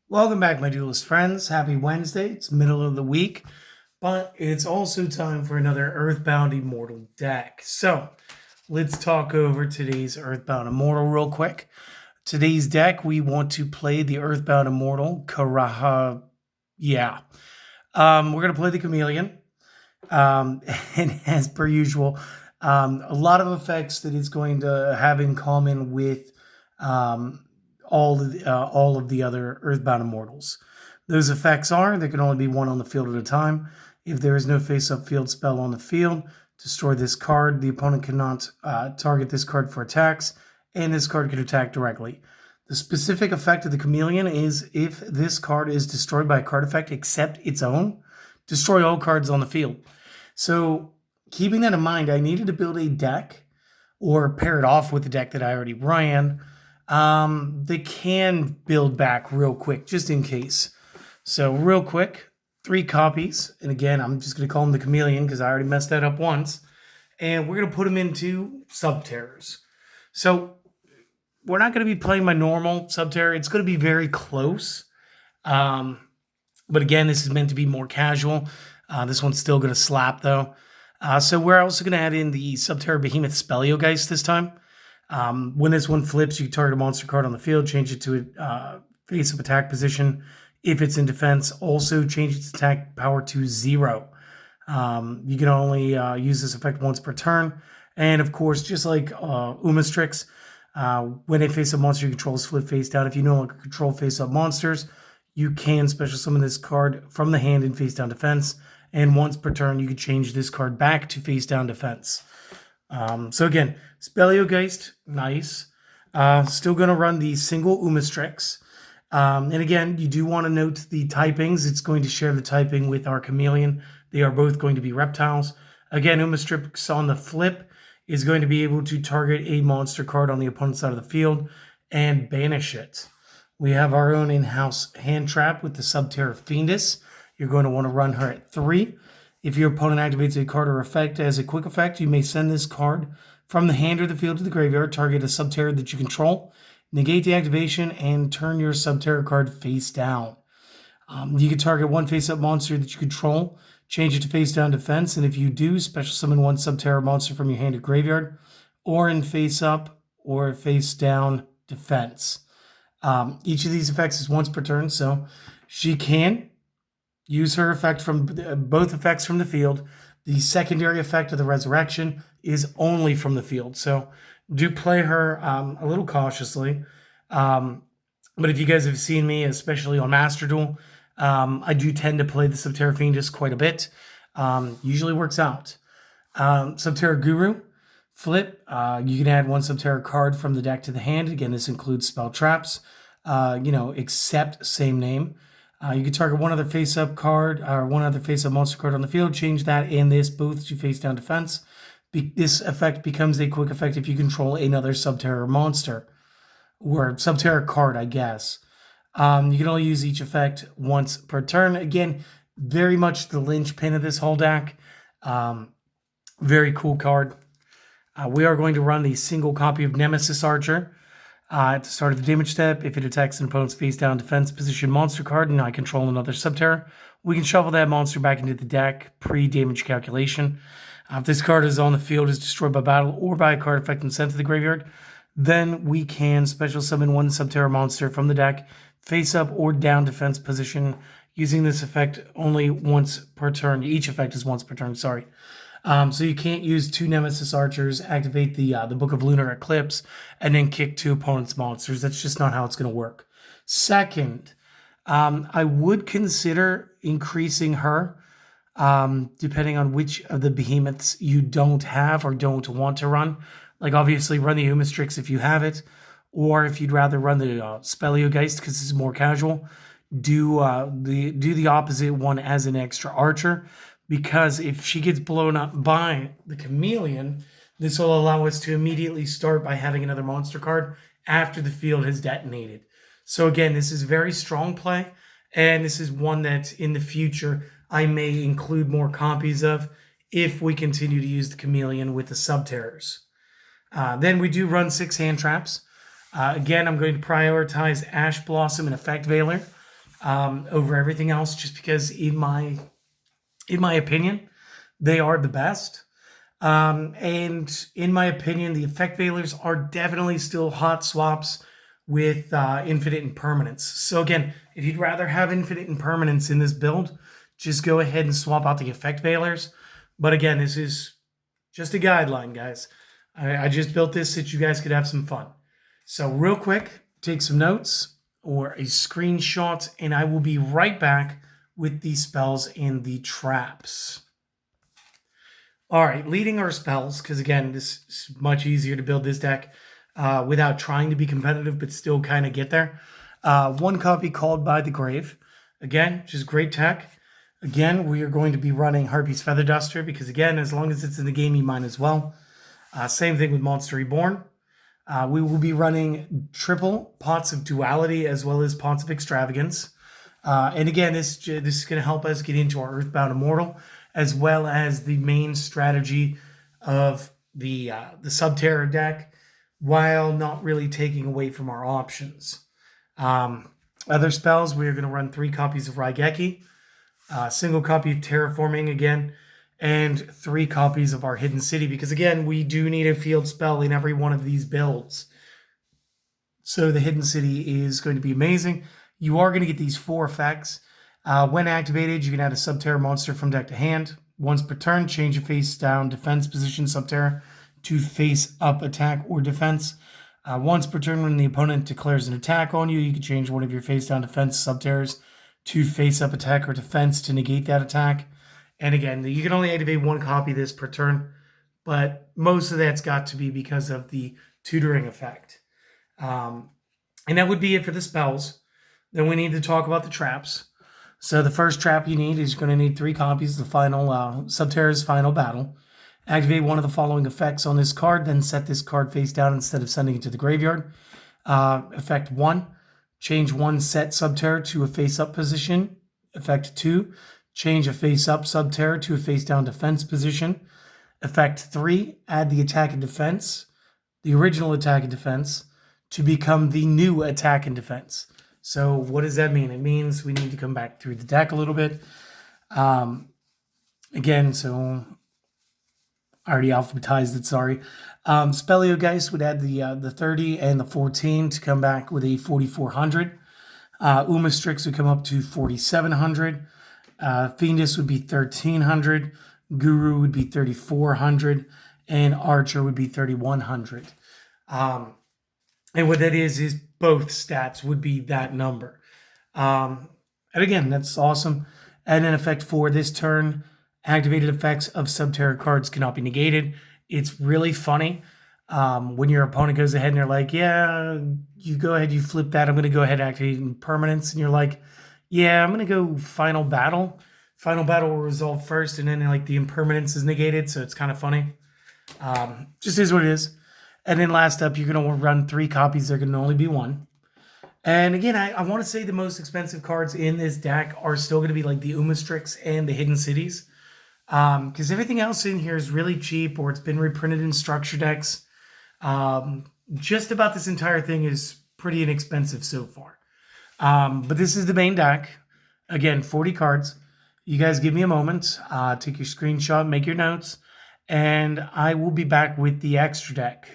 Welcome back, my Duelist friends. Happy Wednesday. It's middle of the week, but it's also time for another Earthbound Immortal deck. So let's talk over today's Earthbound Immortal real quick. Today's deck, we want to play the Earthbound Immortal Ccarayhua. We're going to play the Chameleon. And as per usual, a lot of effects that it's going to have in common with all of the other Earthbound Immortals. Those effects are, there can only be one on the field at a time. If there is no face-up field spell on the field, destroy this card. The opponent cannot target this card for attacks, and this card can attack directly. The specific effect of the Chameleon is if this card is destroyed by a card effect except its own, destroy all cards on the field. So keeping that in mind, I needed to build a deck or pair it off with the deck that I already ran. They can build back real quick, just in case. So real quick, 3 copies. And again, I'm just going to call them the Chameleon because I already messed that up once. And we're going to put them into Subterrors. So we're not going to be playing my normal Subterror. It's going to be very close. But again, this is meant to be more casual. This one's still going to slap, though. So we're also going to add in the Subterror Behemoth Speleogeist this time. When this one flips, you target a monster card on the field, change it to a face-up attack position. If it's in defense, also change its attack power to 0. You can only use this effect once per turn. And of course, just like Umastrix, when a face-up monster you control is flipped face down, if you no longer control face-up monsters, you can special summon this card from the hand in face-down defense. And once per turn, you can change this card back to face-down defense. So again, Speleogeist, nice. Still going to run the single Umastrix. And again, you do want to note the typings. It's going to share the typing with our Chameleon. They are both going to be reptiles. Again, Umastrix on the flip is going to be able to target a monster card on the opponent's side of the field and banish it. We have our own in-house hand trap with the Subterror Fiendess. You're going to want to run her at 3. If your opponent activates a card or effect as a quick effect, you may send this card from the hand or the field to the graveyard, target a Subterror that you control, negate the activation, and turn your Subterror card face down. You can target one face-up monster that you control, change it to face-down defense, and if you do, special summon one Subterror monster from your hand or graveyard, or in face-up or face-down defense. Each of these effects is once per turn, so she can use her effect from both effects from the field. The secondary effect of the resurrection is only from the field. So do play her a little cautiously. But if you guys have seen me, especially on Master Duel, I do tend to play the Subterror Fiendess quite a bit. Usually works out. Subterror Guru, flip. You can add one Subterror card from the deck to the hand. Again, this includes spell traps, except same name. You can target one other face-up card or one other face-up monster card on the field. Change that and this both to face-down defense. This effect becomes a quick effect if you control another Subterror monster or Subterror card, I guess. You can only use each effect once per turn. Again, very much the linchpin of this whole deck. Very cool card. We are going to run the single copy of Nemesis Archer. At the start of the damage step, if it attacks an opponent's face-down defense position monster card and I control another Subterror, we can shuffle that monster back into the deck pre-damage calculation. If this card is on the field, is destroyed by battle or by a card effect and sent to the graveyard, then we can special summon one Subterror monster from the deck, face-up or down defense position, using this effect only once per turn. Each effect is once per turn, sorry. So you can't use 2 Nemesis Archers, activate the Book of Lunar Eclipse, and then kick 2 opponent's monsters. That's just not how it's going to work. Second, I would consider increasing her, depending on which of the behemoths you don't have or don't want to run. Like, obviously, run the Umastrix if you have it, or if you'd rather run the Speleogeist because it's more casual, do the opposite one as an extra archer. Because if she gets blown up by the Chameleon, this will allow us to immediately start by having another monster card after the field has detonated. So again, this is very strong play, and this is one that in the future I may include more copies of if we continue to use the Chameleon with the Subterrors. Then we do run 6 hand traps. Again, I'm going to prioritize Ash Blossom and Effect Veiler. over everything else, just because in my opinion, they are the best. And in my opinion, the effect veilers are definitely still hot swaps with infinite impermanence. So again, if you'd rather have infinite impermanence in this build, just go ahead and swap out the effect veilers. But again, this is just a guideline, guys. I just built this so that you guys could have some fun. So real quick, take some notes or a screenshot, and I will be right back with the spells and the traps. All right, leading our spells, because again, this is much easier to build this deck without trying to be competitive, but still kind of get there. One copy Called by the Grave. Again, just great tech. Again, we are going to be running Harpy's Feather Duster, because again, as long as it's in the game, you might as well. Same thing with Monster Reborn. We will be running triple Pots of Duality as well as Pots of Extravagance. And again, this is going to help us get into our Earthbound Immortal, as well as the main strategy of the Subterror deck, while not really taking away from our options. Other spells, we are going to run 3 copies of Raigeki, a single copy of Terraforming again, and 3 copies of our Hidden City, because again, we do need a field spell in every one of these builds. So the Hidden City is going to be amazing. You are going to get these 4 effects. When activated, you can add a Subterror monster from deck to hand. Once per turn, change your face down defense position Subterror to face up attack or defense. Once per turn, when the opponent declares an attack on you, you can change one of your face down defense Subterrors to face up attack or defense to negate that attack. And again, you can only activate 1 copy of this per turn, but most of that's got to be because of the tutoring effect. And that would be it for the spells. Then we need to talk about the traps. So the first trap you need is you're going to need 3 copies of the final Subterror's Final Battle. Activate one of the following effects on this card, then set this card face down instead of sending it to the graveyard. Effect 1, change 1 set Subterror to a face-up position. Effect 2, change a face-up Subterror to a face-down defense position. Effect 3, add the attack and defense, the original attack and defense, to become the new attack and defense. So what does that mean? It means we need to come back through the deck a little bit. Again, so I already alphabetized it, sorry. Speleogeist would add the 30 and the 14 to come back with a 4,400. Umastrix would come up to 4,700. Fiendus would be 1,300. Guru would be 3,400. And Archer would be 3,100. And what that is both stats would be that number. And again, that's awesome. And then effect 4 this turn, activated effects of Subterror cards cannot be negated. It's really funny when your opponent goes ahead and they're like, yeah, you go ahead, you flip that. I'm going to go ahead and activate impermanence. And you're like, yeah, I'm going to go Final Battle. Final Battle will resolve first, and then like the impermanence is negated. So it's kind of funny. Just is what it is. And then last up, you're going to run 3 copies. There can only be 1. And again, I want to say the most expensive cards in this deck are still going to be like the Umastrix and the Hidden Cities. Because everything else in here is really cheap, or it's been reprinted in structure decks. Just about this entire thing is pretty inexpensive so far. But this is the main deck. Again, 40 cards. You guys give me a moment. Take your screenshot, make your notes. And I will be back with the extra deck.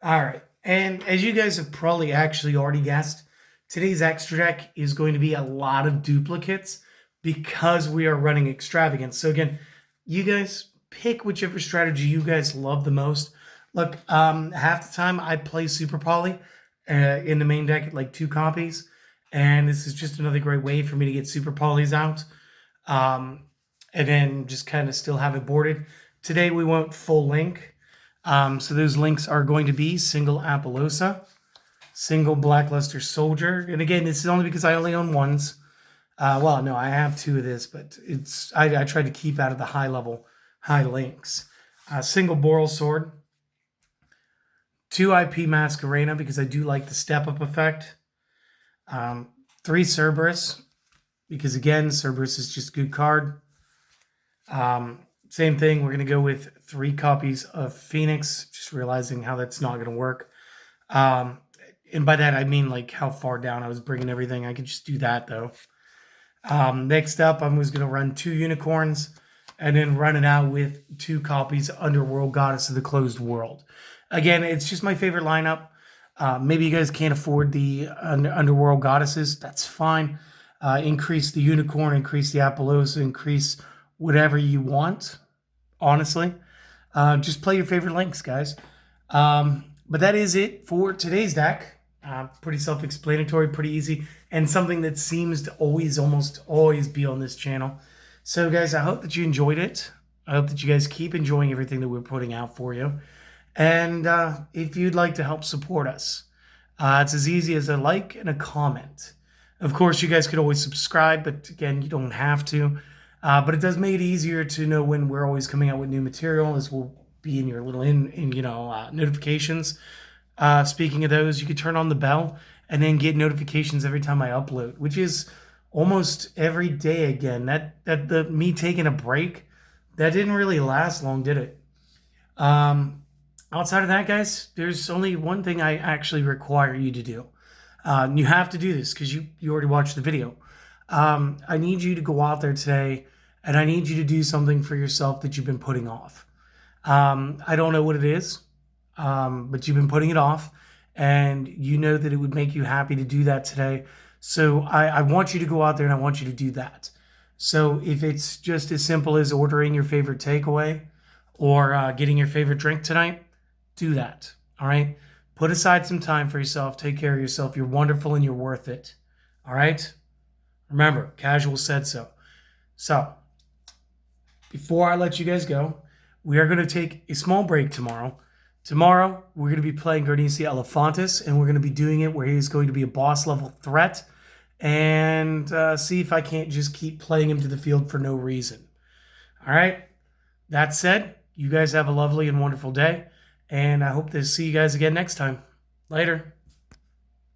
All right, and as you guys have probably actually already guessed, today's extra deck is going to be a lot of duplicates because we are running Extravagance. So again, you guys pick whichever strategy you guys love the most. Look, half the time I play Super Poly in the main deck at like 2 copies, and this is just another great way for me to get Super Polys out, and then just kind of still have it boarded. Today we went full link. So those links are going to be single Apollosa, single Blackluster Soldier. And again, this is only because I only own ones. Well, no, I have 2 of this, but I tried to keep out of the high links. Single Boral Sword, 2 IP Masquerena, because I do like the step-up effect. 3 Cerberus, because again, Cerberus is just a good card. Same thing, we're going to go with 3 copies of Phoenix, just realizing how that's not going to work. And by that, I mean like how far down I was bringing everything. I could just do that though. Next up, I was going to run 2 unicorns and then run it out with 2 copies of Underworld Goddess of the Closed World. Again, it's just my favorite lineup. Maybe you guys can't afford the Underworld Goddesses. That's fine. Increase the unicorn, increase the Appaloosa, increase whatever you want, honestly. Just play your favorite links, guys. But that is it for today's deck. Pretty self-explanatory, pretty easy, and something that seems to almost always be on this channel. So guys, I hope that you enjoyed it. I hope that you guys keep enjoying everything that we're putting out for you. And if you'd like to help support us, it's as easy as a like and a comment. Of course, you guys could always subscribe, but again, you don't have to. But it does make it easier to know when we're always coming out with new material, as will be in your little notifications. Speaking of those, you could turn on the bell and then get notifications every time I upload, which is almost every day again. That me taking a break, that didn't really last long, did it? Outside of that, guys, there's only one thing I actually require you to do. You have to do this because you already watched the video. I need you to go out there today and I need you to do something for yourself that you've been putting off. I don't know what it is, but you've been putting it off and you know that it would make you happy to do that today. So I want you to go out there and I want you to do that. So if it's just as simple as ordering your favorite takeaway or getting your favorite drink tonight, do that. All right. Put aside some time for yourself. Take care of yourself. You're wonderful and you're worth it. All right. Remember, Casual said so. So before I let you guys go, we are going to take a small break tomorrow. Tomorrow, we're going to be playing Garnecia Elefantis, and we're going to be doing it where he's going to be a boss level threat and see if I can't just keep playing him to the field for no reason. All right. That said, you guys have a lovely and wonderful day. And I hope to see you guys again next time. Later.